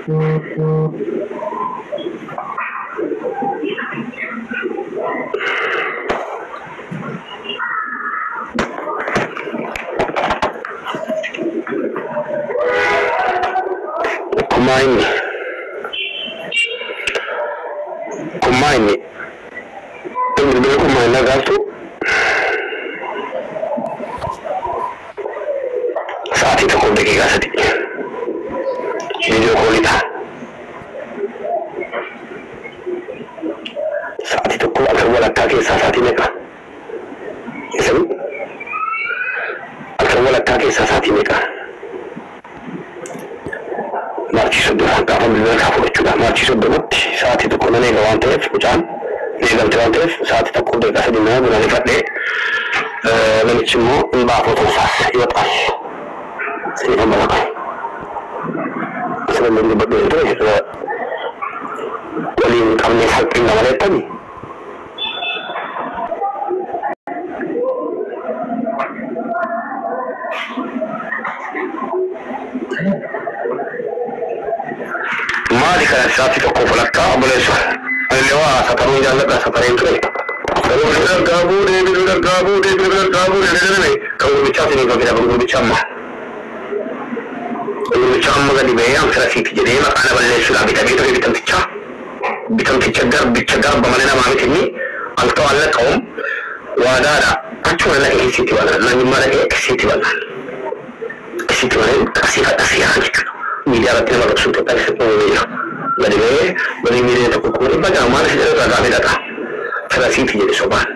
Kumaini berbeda kumaina gatu saat itu kau deki gak sedih video call itu saat itu kau akan bolak kaki saat ini kan isem akan bolak kaki saat ini kan marci sudah kapan bila kapan juga marci sudah mati saat itu kau nanya wanted bukan nega wanted saat itu kau deki sedih mana bukan lihat deh lalu cuma mbak foto sah iwat ay sini kan balak sebelum dibuat itu ya paling kami sakit nama mereka ni ما دي كانت ساعتي تقوم فلكا boleh so اللي هو سفرون جالك سفرين كده kalau benar gabung deh kalau bicara ini kalau kita belum bicara mah kalau bicara mah di bayang serasi jadi makanya boleh sudah bicara bagaimana nama ini alto Allah kaum wadara acur lagi siti wala nanti mana siti wala kasih media rakyat malah sudah tak sepenuhnya jadi media itu kukuh bagaimana sih ada data serasi jadi sobat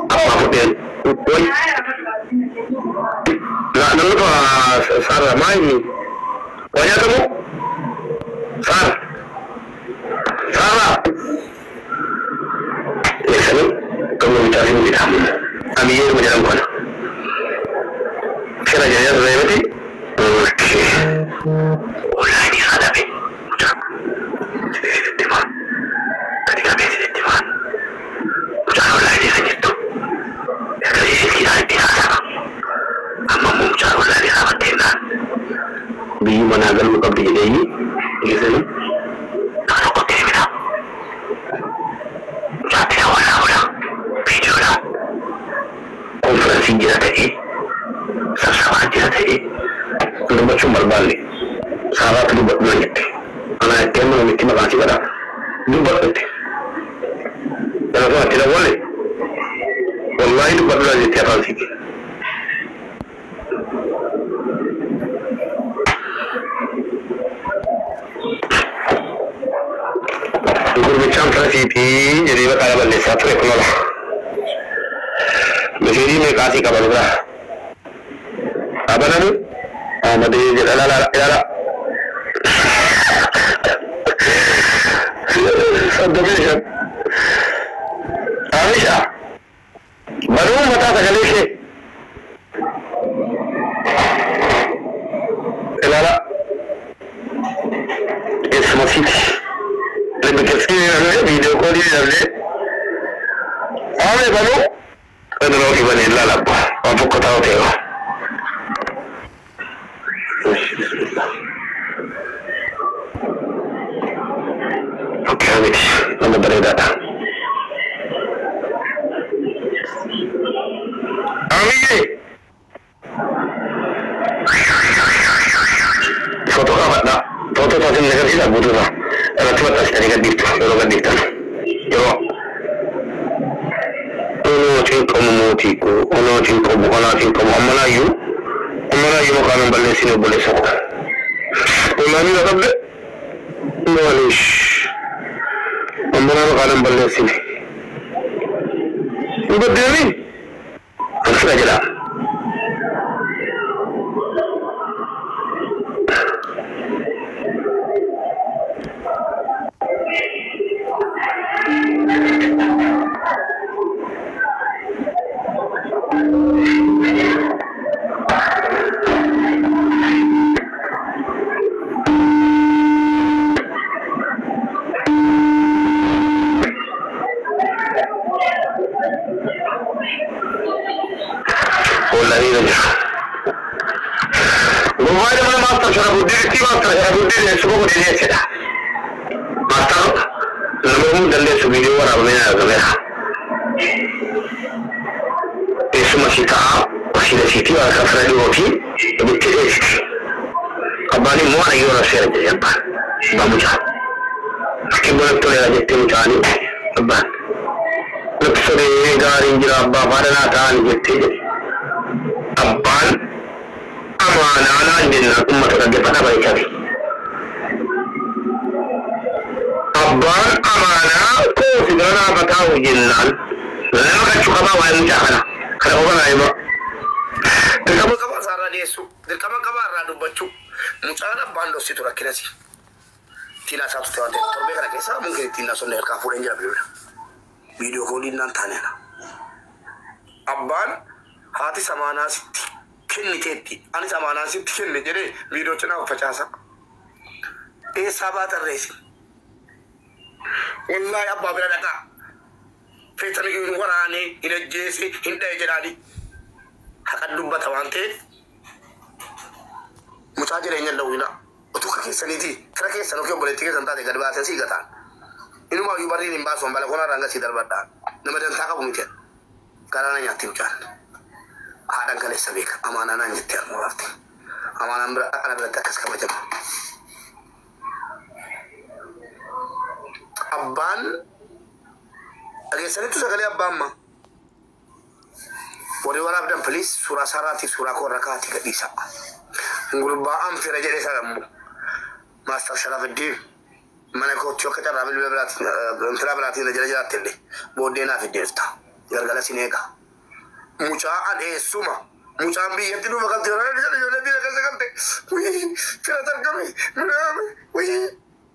apa pun woi nggak dulu Sarah main banyak kamu Sarah ya sini kamu bicara ini kamu kami ini berjalan mana saya jalan saya mati oke ulah ini ada be dimana ketika besi dimana udah ulah ini kan itu ya dari sini kita sama amma mau cari ulah ini sama tena bi mana agar muka bi ini gitu nih kalau kau tidak jadi awal video lah konferensi kita tadi sama kita tadi untuk cuma balik sahabat itu buat banyak anak yang mau mikir makasih pada buat itu kalau tidak boleh wallahi itu buat lagi tiap hari guru bicara transitif jadi bakal balik satu ekonomi jadi mereka kasih kabar berah apa nanti mati lala subdivision Aisha baru mata sekali sih lala es masih lebih kecil dari video call ini dari awalnya baru ada lagi banyak lala apa kau tahu tengok oke habis nama beredar Ami foto apa nak foto tadi negara tidak butuh lah kalau cuma tas tadi kan gitu kalau kan gitu yo ono cinko amana yu makanan balik sini boleh sok Ulani dah tak Malish amana makanan balik sini udah dia ni langsung aja lah موبايل ما ماستر شرف الدين تي ماستر شرف الدين سبوق دي كده ماستر لما دلله سبيدي ورا من الجماعه اسمه سيتا وسيله سيتي وكفر الوكيل بالتليس اباني مو انا يورا سير يابا بامجا كيبل تو يا جتي متاني ابا نفسري غارين جرا بابا انا تاني جتي ابان أمانة أنا عندنا أمة تقدم أنا بيكابي أبان أمانة كوفي أنا بتاعه جنان لا ما كنت كمان وين مجاهنا كنا هو أنا يبغى كمان كمان سارة ديسو كمان كمان رادو بتشو مجاهنا باندو سيتورا كناسي تينا ساتو تيوان تربي كنا كيسا ممكن تينا سونير كافور إنجلا بيولا فيديو كولين نانتانينا أبان هاتي سمانا ستي كني تيتي أنا سامانا سيت كني جري فيديو تنا وفجأة إيه سبات الرئيس والله أبغى بلا دكا في تنقل وراني إلى الجيسي هندا يجرالي هكذا دبّة توانتي متاجر إنجل لوينا وتوكا كي سنيتي ترى كي سنوكي بوليتيكي سنتا دي غربا تسي غتان إنو ما يبارين إمبا سومبالا كونا رانغا سيدر بدان نمدن تاكا بوميتين كارانا نياتي وجان هذا كله سبيك أمانة أنا نجتير مرافت أمانة أنا بلتكس كبجم أبان أجي سنتو سكالي أبان ما وري ورا بدن بليس سورة ساراتي سورة كوركاتي كديسا نقول بام في رجال سلامو ماستر شرف الدين من يكون تشوكتا رامل ببلات انتلا بلاتي رجال تلي بودينا في ديرتا يرجع سينيكا mucaan eessuma mucaan biyyatti dhufa kan ta'e jala bira kan sagamte fira tarkame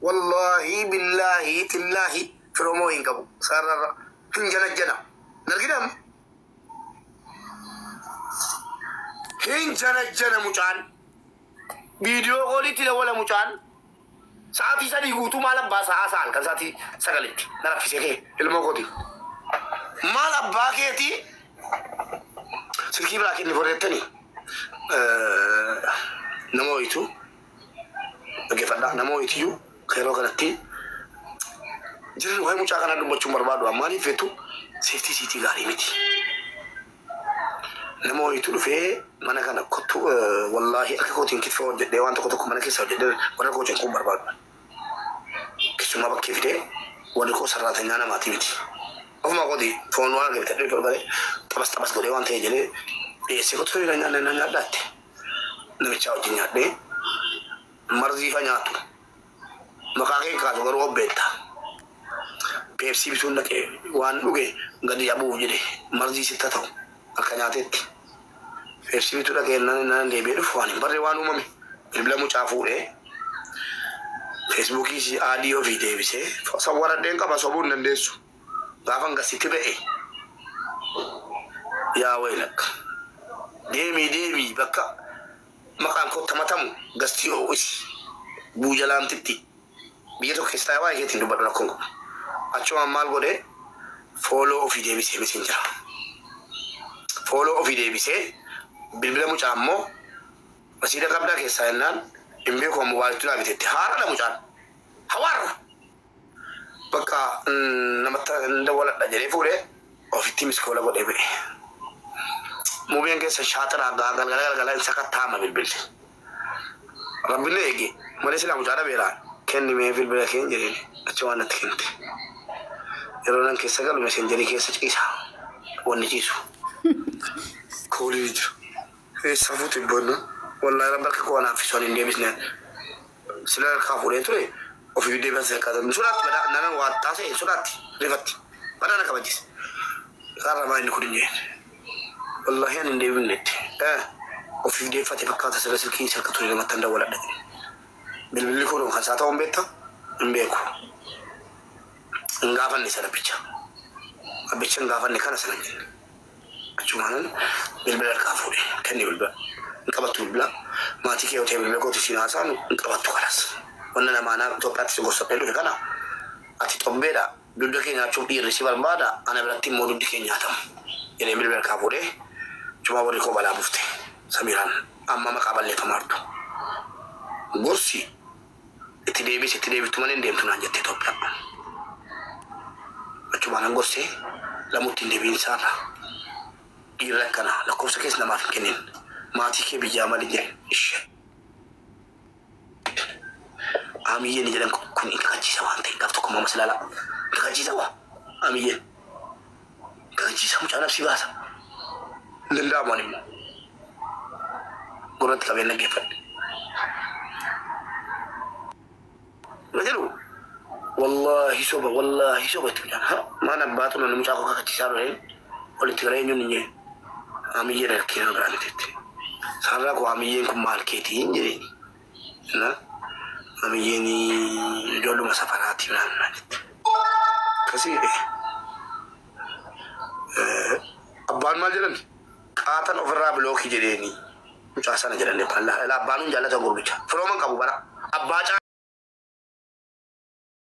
wallahi billahi tillahi firomo hin qabu sarara hin jana nargidam hin jana mucaan video qolitti la wala mucaan saati sadi guutu malam basa asal kan saati sagalitti narafise ke ilmo koti mala baketi سلكي براكين نفورتني نمويتو كيف لا نمويتيو خيرو كنتي جرو هاي مچا كنا دبچو مربادو اماني فيتو سيتي غاري متي نمويتو في مانا كنا كتو والله اكوتين كيف فو ديوان تو كتو مانا كيسو دد ولا كوچن كو مربادو كيسو ما بكيف دي ولا كو سراتنا انا ماتي متي أما قدي فون وانا قلت لي فرقة تبص قدي وان تيجي لي سكوت في لنا دات نمشاو جنيا دي مرزي فنياتو مكاكي كاتو غرو بيتا بيبسي بيسون لك وان لوكي قدي أبو جدي مرزي ستاتو أكنياتك بيبسي بيسون لك نان ليبي فواني بري وانو مامي بلا مشافو ليه فيسبوكي سي آديو فيديو بيسه فصورة دين كابا صبون نندسو غافن غسيتي بقى يا ويلك ديمي بكا مكان كو تماتم غستيو وش بوجلام تتي بيتو كستاوا يتي دبر لكم اچو مال غودي فولو اوف دي بيسي ميسنجر فولو اوف دي بيسي بلبل مو چامو مسيده قبدا كيساينان امبي كو موبايل تلا بيتي هارا مجان هوار بكا نمتا ندولا دجري فوري او في تيم سكولا غودي بي مو بين كيس شاطر غال سكتا ما بالبل ربنا يجي ما ليس لا مجرد بيرا كان مي في البلد كين جري اتوانا تكنت يرونن كيس قال مسنجري كيس تيسا ونجيسو كوليج اي صفوت البن والله ربك كوانا في سوني دي بزنس سلا الخافوري تري وفي دي بس كذا نسولات بدا نانا واتاسي سولات ريفت بدانا كبجيس قرر ما نكون والله يعني ندي بنت وفي دي فاتي بكاتا سلسل كي سلكتو لما تندولا دك بالبل كورو خاصاتهم بيتا مبيكو ngafan ni sana picha abichan ngafan ni kana sana achumanan bilbel kafuri kani bilbel ngabatu bilbel mati ke hotel bilbel ko tisina sanu ngabatu kalas wannan mana to practice go sapelu kana ati tombeda dudde ke na chudi receiver bada ana berarti modu dike nyatam ene bilbel kafuri cuma bari ko bala bufte samiran أما ما قابل لي فمارتو غورسي اتدي بتمنين ديم تنا جت توبيا أشوفنا غورسي لما تندي بينسانا يركنا لكوسا كيس نما فيكنين ما تيجي بيجامل لي إيش أمي يني جلنا كوني كاجي سوا أنت كافتكم ما مسلا لا كاجي سوا أمي كاجي سوا مش أنا سيباسا لندا ماني قرنت كابينا كيفن رجلو والله سوبا تبيان ها ما نباتو نمشاكو كاجي سوا oleh tirai nyunya, kami jadi kira berani itu. Salah ko kami yang kumal keti jadi, na kami ini dulu masa parati mana itu. Kasih abban majalan, kata overra bloki jadi ini. Mucasa na jalan ni, Allah abbanun jalan jangan berbicara. From kamu bara, abbaca